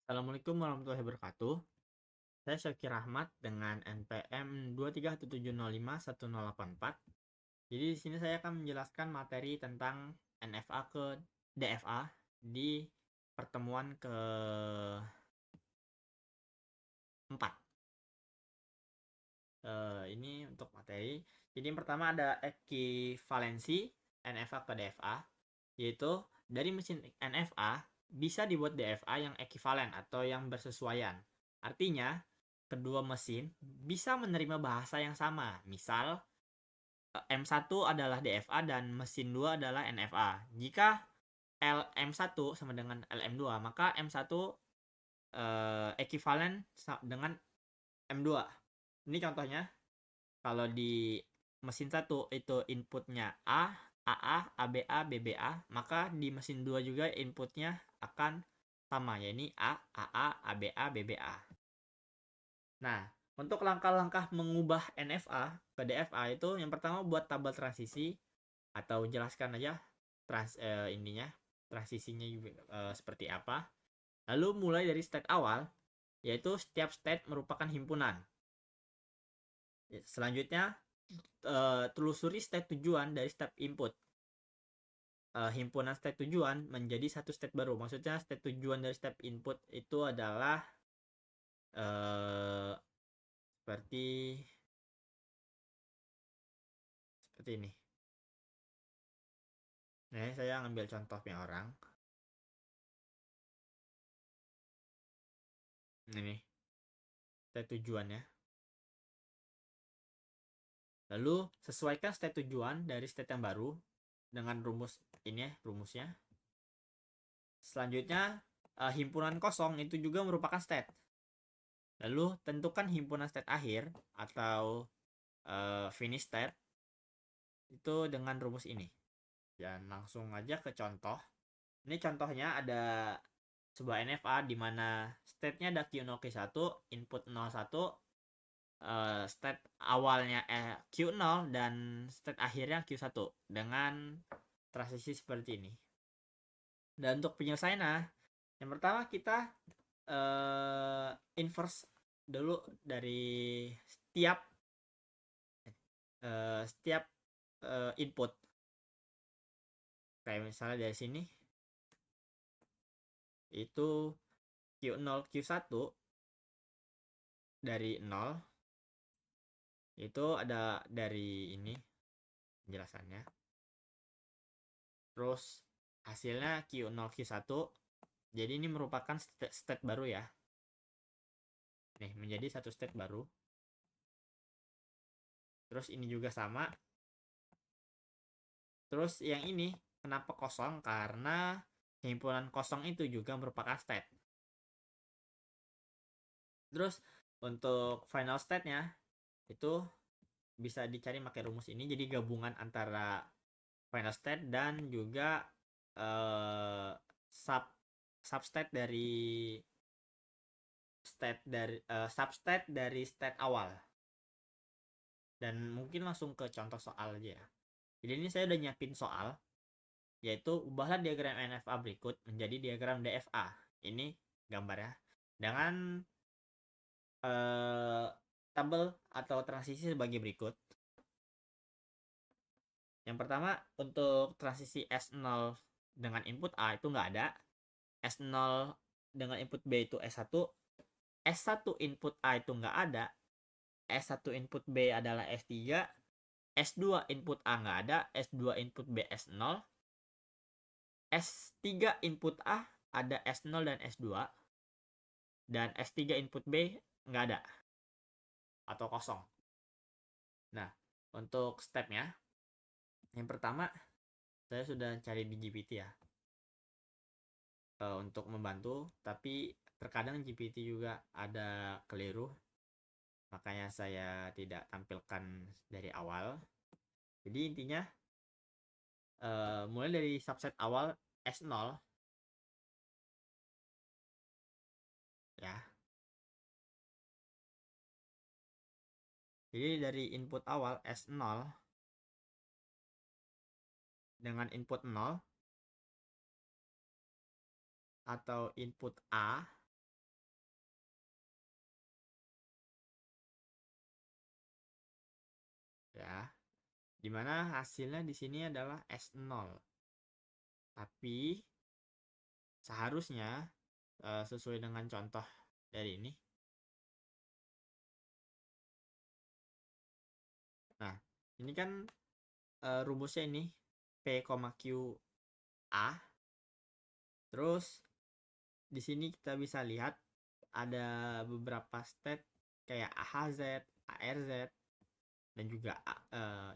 Assalamualaikum warahmatullahi wabarakatuh. Saya Syakir Rahmat dengan NPM 23170510084. Jadi di sini saya akan menjelaskan materi tentang NFA ke DFA di pertemuan keempat. Ini untuk materi. Jadi yang pertama ada ekivalensi NFA ke DFA, yaitu dari mesin NFA bisa dibuat DFA yang ekivalen atau yang bersesuaian. Artinya, kedua mesin bisa menerima bahasa yang sama. Misal, M1 adalah DFA dan mesin 2 adalah NFA. Jika LM1 sama dengan LM2, maka M1 ekivalen dengan M2. Ini contohnya, kalau di mesin 1 itu inputnya A, AA, ABA, BBA, maka di mesin 2 juga inputnya akan sama, yaitu A, AA, ABA, BBA. Nah, untuk langkah-langkah mengubah NFA ke DFA itu yang pertama buat tabel transisi, atau jelaskan aja transisinya juga seperti apa. Lalu mulai dari state awal, yaitu setiap state merupakan himpunan. Selanjutnya telusuri state tujuan dari step input. Himpunan state tujuan menjadi satu state baru. Maksudnya state tujuan dari step input itu adalah seperti ini. Nah, saya ngambil contoh punya orang. Ini state tujuannya. Lalu sesuaikan state tujuan dari state yang baru dengan rumus ini, rumusnya. Selanjutnya himpunan kosong itu juga merupakan state. Lalu tentukan himpunan state akhir atau finish state itu dengan rumus ini. Dan langsung aja ke contoh. Ini contohnya ada sebuah NFA di mana state-nya ada Q0 Q1, input 01, state awalnya Q0 dan state akhirnya Q1 dengan transisi seperti ini. Dan untuk penyelesaiannya, yang pertama kita inverse dulu dari setiap input. Kayak misalnya dari sini itu Q0 Q1 dari 0 itu ada dari ini penjelasannya. Terus hasilnya Q0 Q1, jadi ini merupakan state baru ya. Nih, menjadi satu state baru. Terus ini juga sama. Terus yang ini kenapa kosong? Karena himpunan kosong itu juga merupakan state. Terus untuk final state-nya itu bisa dicari pakai rumus ini. Jadi gabungan antara final state dan juga substate dari substate dari state awal. Dan mungkin langsung ke contoh soal aja ya. Jadi ini saya udah nyiapin soal, yaitu ubahlah diagram NFA berikut menjadi diagram DFA. Ini gambarnya dengan tabel atau transisi sebagai berikut. Yang pertama, untuk transisi S0 dengan input A itu nggak ada. S0 dengan input B itu S1. S1 input A itu nggak ada. S1 input B adalah S3. S2 input A nggak ada. S2 input B S0. S3 input A ada S0 dan S2. Dan S3 input B nggak ada. Atau kosong. Nah, untuk stepnya, yang pertama, saya sudah cari di GPT ya. Untuk membantu, tapi terkadang GPT juga ada keliru. Makanya saya tidak tampilkan dari awal. Jadi intinya mulai dari subset awal S0 ya. Jadi dari input awal S0 dengan input 0 atau input A Dimana hasilnya di sini adalah S0. Tapi seharusnya sesuai dengan contoh dari ini. Nah, ini kan rumusnya ini P, Q, A. Terus di sini kita bisa lihat ada beberapa state kayak AHZ, ARZ, dan juga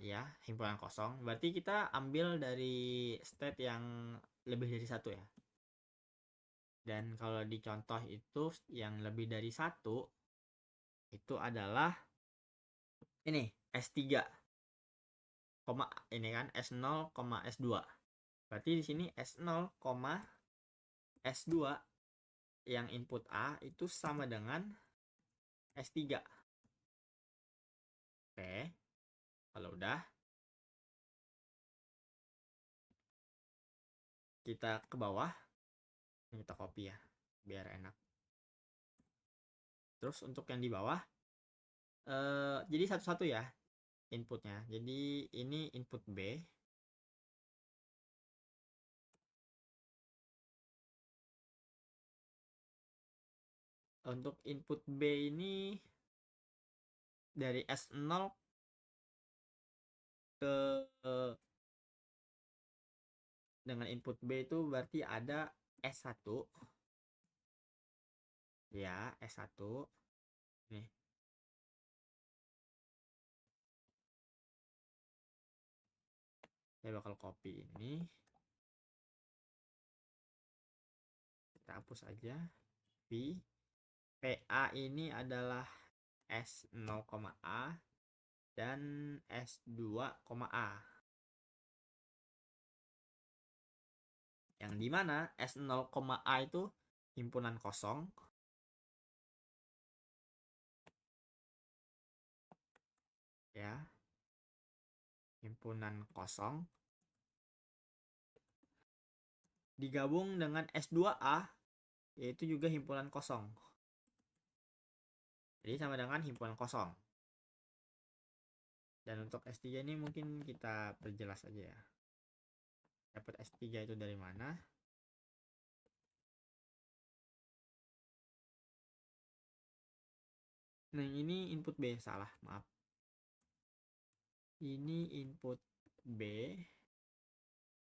ya himpunan kosong. Berarti kita ambil dari state yang lebih dari satu ya. Dan kalau di contoh itu yang lebih dari satu itu adalah ini S3, ini kan S0, S2. Berarti di sini S0, S2 yang input A itu sama dengan S3. Oke. Kalau udah kita ke bawah, kita copy ya biar enak. Terus untuk yang di bawah jadi satu-satu ya inputnya. Jadi ini input B. Untuk input B ini dari S0 ke dengan input B itu berarti ada S1 ya, S1 nih. Saya bakal copy ini, kita hapus aja. P, PA ini adalah S0, A dan S2, A. Yang dimana S0, A itu himpunan kosong. Ya, himpunan kosong digabung dengan S2A yaitu juga himpunan kosong. Jadi sama dengan himpunan kosong. Dan untuk S3 ini mungkin kita perjelas aja ya. Dapat S3 itu dari mana? Nah, ini input B, salah, maaf. Ini input B.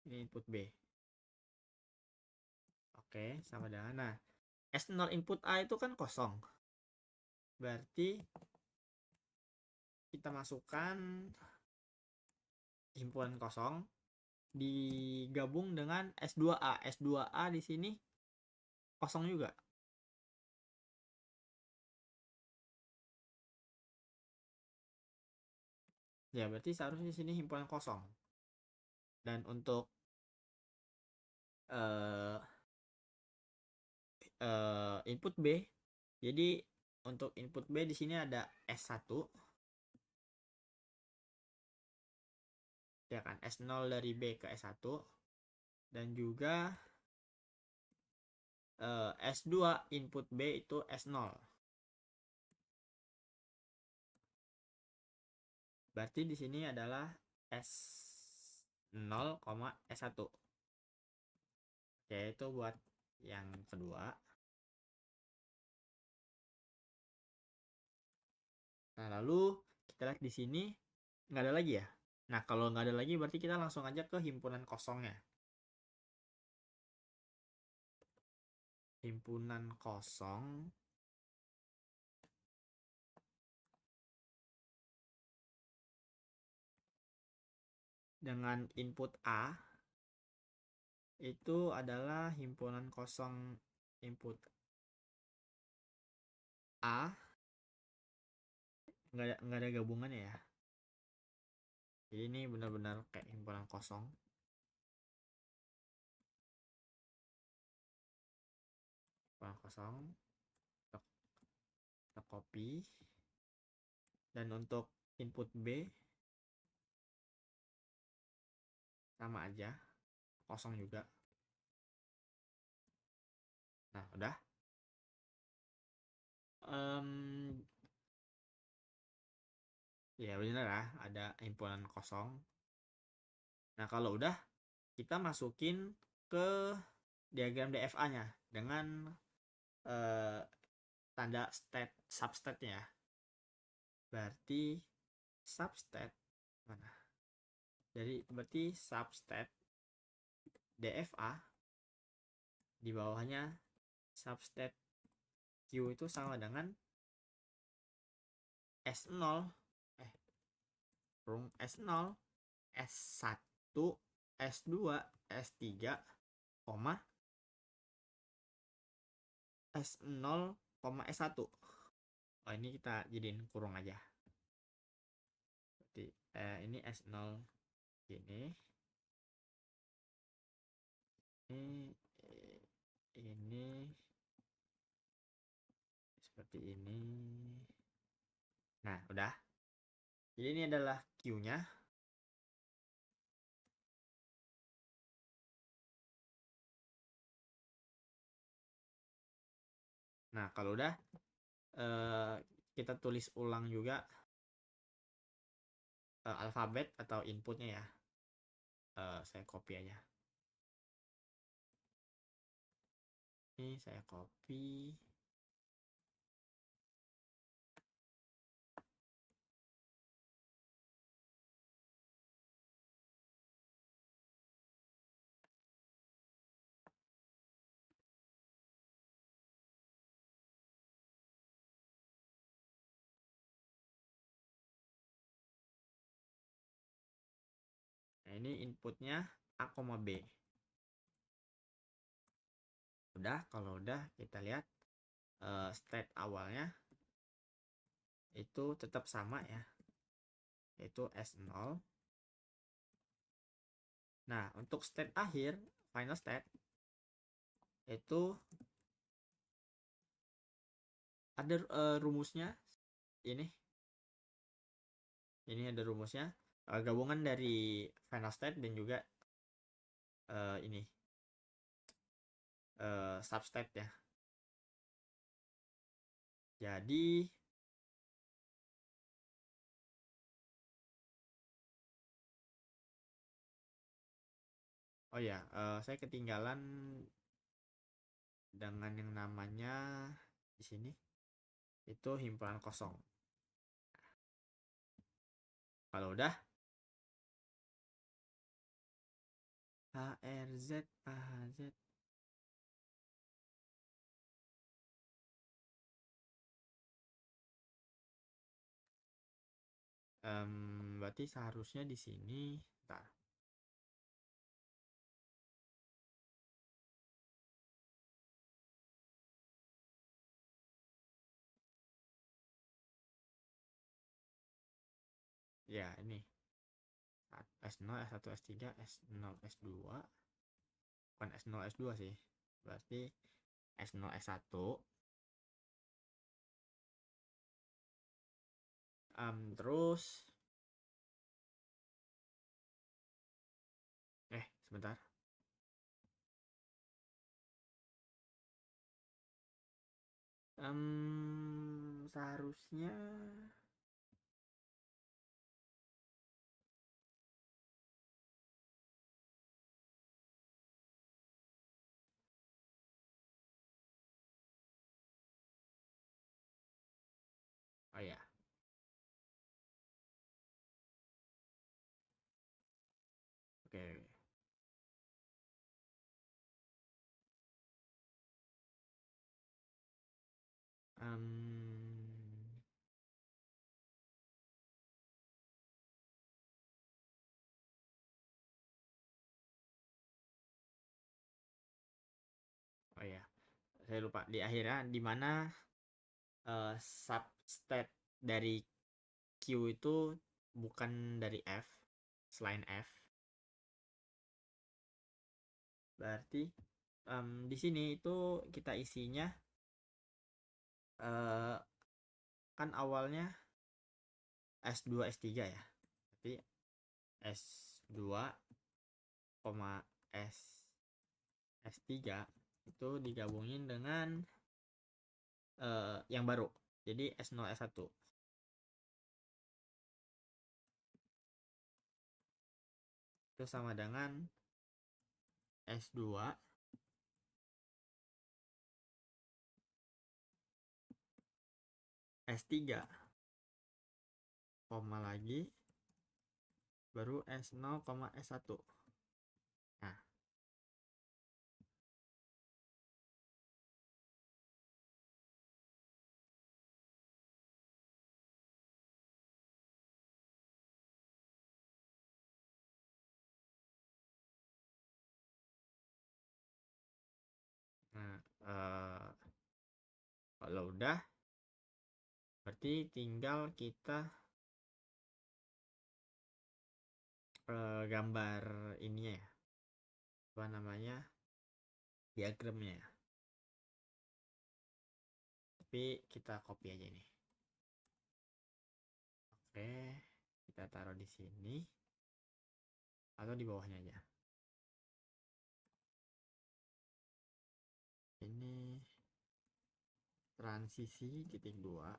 Ini input B. Oke, sama dengan. Nah, S0 input A itu kan kosong. Berarti kita masukkan himpunan kosong digabung dengan S2A. S2A di sini kosong juga. Ya, berarti seharusnya di sini himpunan kosong. Dan untuk input B, jadi untuk input B di sini ada S1 ya kan, S0 dari B ke S1 dan juga S2 input B itu S0. Berarti di sini adalah S0, S1. Oke, itu buat yang kedua. Nah, lalu kita lihat di sini nggak ada lagi ya. Nah, kalau nggak ada lagi berarti kita langsung aja ke himpunan kosongnya. Himpunan kosong dengan input A itu adalah himpunan kosong input A, nggak ada gabungannya ya. Jadi ini benar-benar kayak himpunan kosong. Himpunan kosong. Kita copy. Dan untuk input B sama aja, kosong juga. Nah, udah. Ya benar ya, ada himpunan kosong. Nah, kalau udah kita masukin ke diagram DFA-nya dengan eh, tanda state substate-nya. Berarti substate mana? Berarti substate DFA di bawahnya substate Q itu sama dengan S0 S0 S1 S2 S3 koma S0 S1. Oh, ini kita jadiin kurung aja. Berarti ini S0 gini. Ini seperti ini. Nah, udah. Jadi ini adalah Q-nya. Nah, kalau udah kita tulis ulang juga alfabet atau inputnya ya. Saya copy aja. Ini saya copy. Nah, ini inputnya A, B. Udah, kalau udah kita lihat state awalnya itu tetap sama ya, yaitu S0. Nah, untuk state akhir, final state, itu ada rumusnya. Ini ada rumusnya, gabungan dari final state dan juga ini substate ya. Jadi oh ya, saya ketinggalan dengan yang namanya di sini itu himpunan kosong. Kalau udah HRZ AHZ berarti seharusnya di sini. Bentar. Ya, ini S0, S1, S3, S0, S2. Bukan S0, S2 sih. Berarti S0, S1. Terus sebentar. Seharusnya oh ya. Oke. Oh ya, saya lupa di akhirnya di mana substate dari Q itu bukan dari F, selain F. Berarti di sini itu kita isinya kan awalnya S2 S3 ya. Berarti S2, S S3 itu digabungin dengan yang baru. Jadi S0 S1. itu sama dengan S2 S3 koma lagi baru S0, S1. Nah, kalau udah berarti tinggal kita gambar ininya ya, apa namanya, diagramnya, tapi kita copy aja nih. Oke, kita taruh di sini atau di bawahnya aja. Ini transisi titik 2.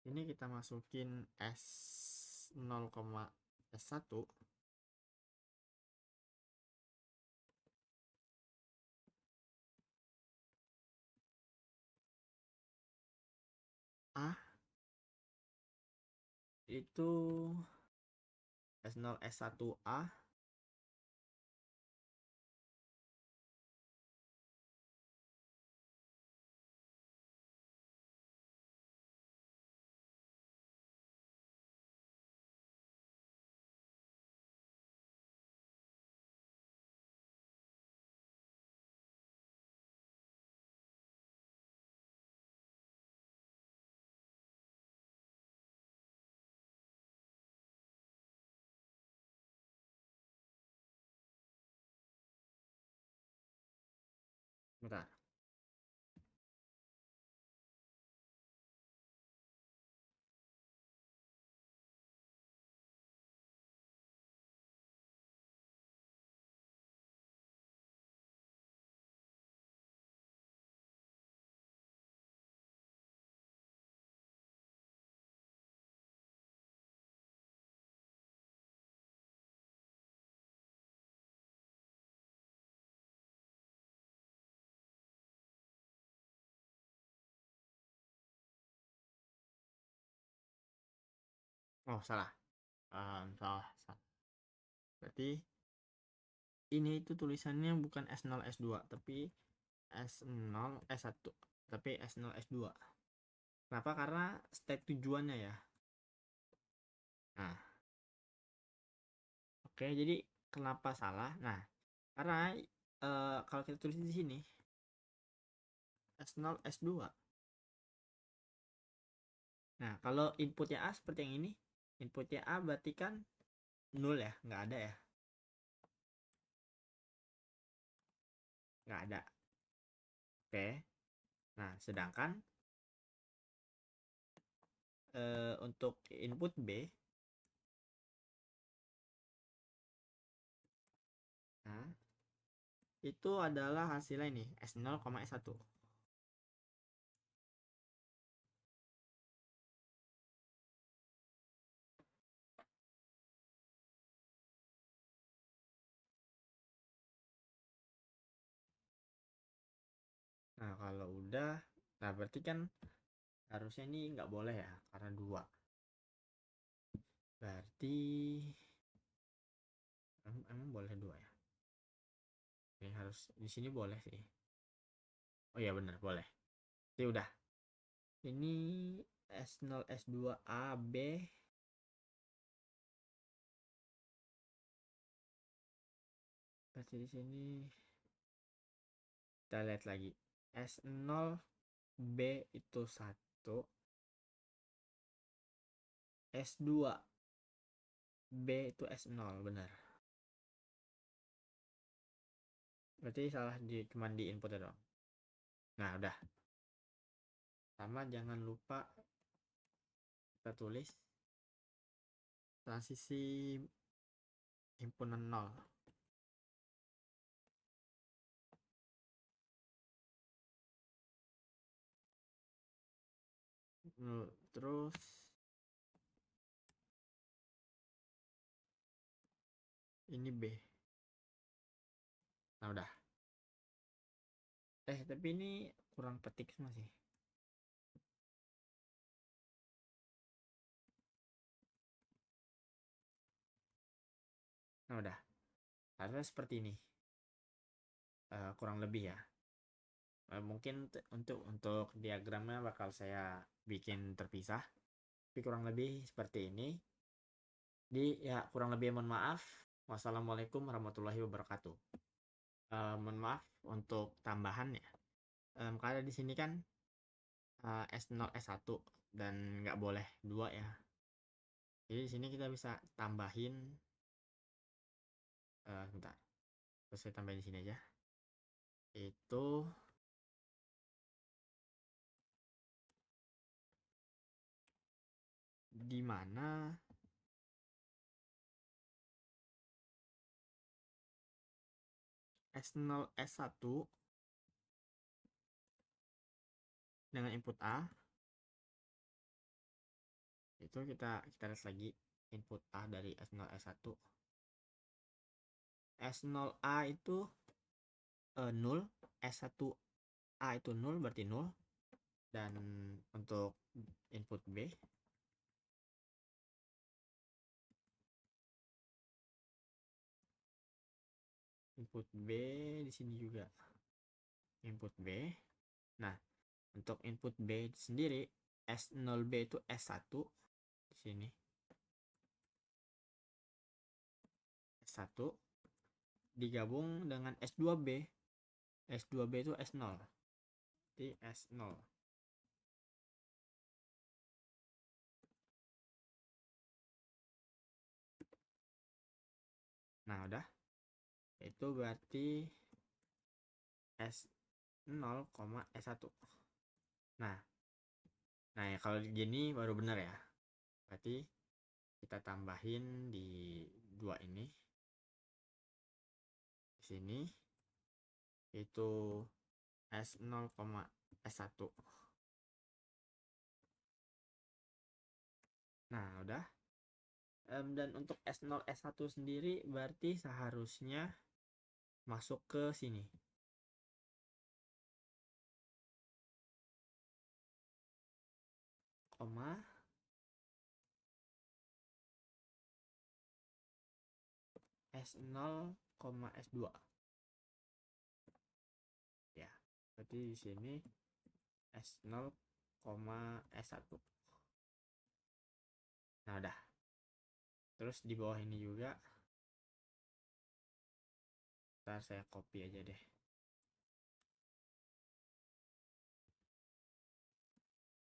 Ini kita masukin S0, S1. A itu S0, S1A bentar. Oh, salah. Salah. Berarti ini itu tulisannya bukan S0, S2, tapi S0, S1, tapi S0, S2. Kenapa? Karena step tujuannya ya. Nah, oke, jadi kenapa salah? Nah, karena kalau kita tulis di sini S0, S2. Nah, kalau inputnya A seperti yang ini, inputnya A berarti kan 0 ya, nggak ada ya, nggak ada. Oke, nah sedangkan untuk input B, nah itu adalah hasilnya ini S0, S1. Nah, kalau udah, nah berarti kan harusnya ini nggak boleh ya, karena 2. Berarti emang boleh 2 ya? Ini harus di sini boleh sih. Oh iya benar, boleh. Jadi udah. Ini S0, S2, A, B. Berarti di sini kita lihat lagi. S0 B itu 1, S2 B itu S0, benar. Berarti salah di cuman di input doang. Nah, udah. Sama jangan lupa kita tulis transisi himpunan 0. Terus ini B. Nah udah. Tapi ini kurang petik semua sih. Nah udah. Harusnya seperti ini. Kurang lebih ya. Mungkin untuk diagramnya bakal saya bikin terpisah. Tapi kurang lebih seperti ini. Ya kurang lebih mohon maaf. Wassalamualaikum warahmatullahi wabarakatuh. Mohon maaf untuk tambahan ya. Karena di sini kan S0 S1 dan nggak boleh 2 ya. Jadi di sini kita bisa tambahin bentar. Terus saya tambahin di sini aja. Itu di mana S0 S1 dengan input A itu kita lihat lagi input A dari S0 S1. S0A itu 0, S1A itu 0 berarti 0, dan untuk input B di sini juga input B. Nah, untuk input B sendiri S0B itu S1 di sini. S1 digabung dengan S2B. S2B itu S0. Jadi S0. Nah, udah. Itu berarti S0, S1. Nah, ya kalau gini baru benar ya. Berarti kita tambahin di dua ini. Di sini itu S0, S1. Nah, udah. Dan untuk S0 S1 sendiri berarti seharusnya masuk ke sini. Koma S0, S2. Ya. Berarti di sini S0, S1. Nah, udah. Terus di bawah ini juga ntar saya copy aja deh.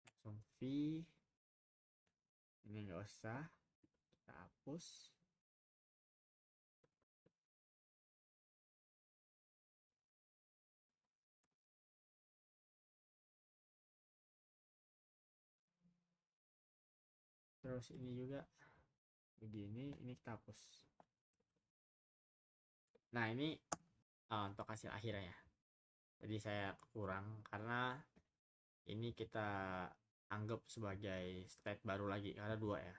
Langsung V. Ini nggak usah. Kita hapus. Terus ini juga begini, ini kita hapus. Nah, ini untuk hasil akhirnya ya. Jadi saya kurang karena ini kita anggap sebagai state baru lagi karena dua ya.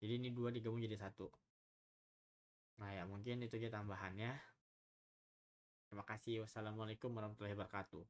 Jadi ini dua digabung jadi satu. Nah ya mungkin itu aja tambahannya. Terima kasih. Wassalamualaikum warahmatullahi wabarakatuh.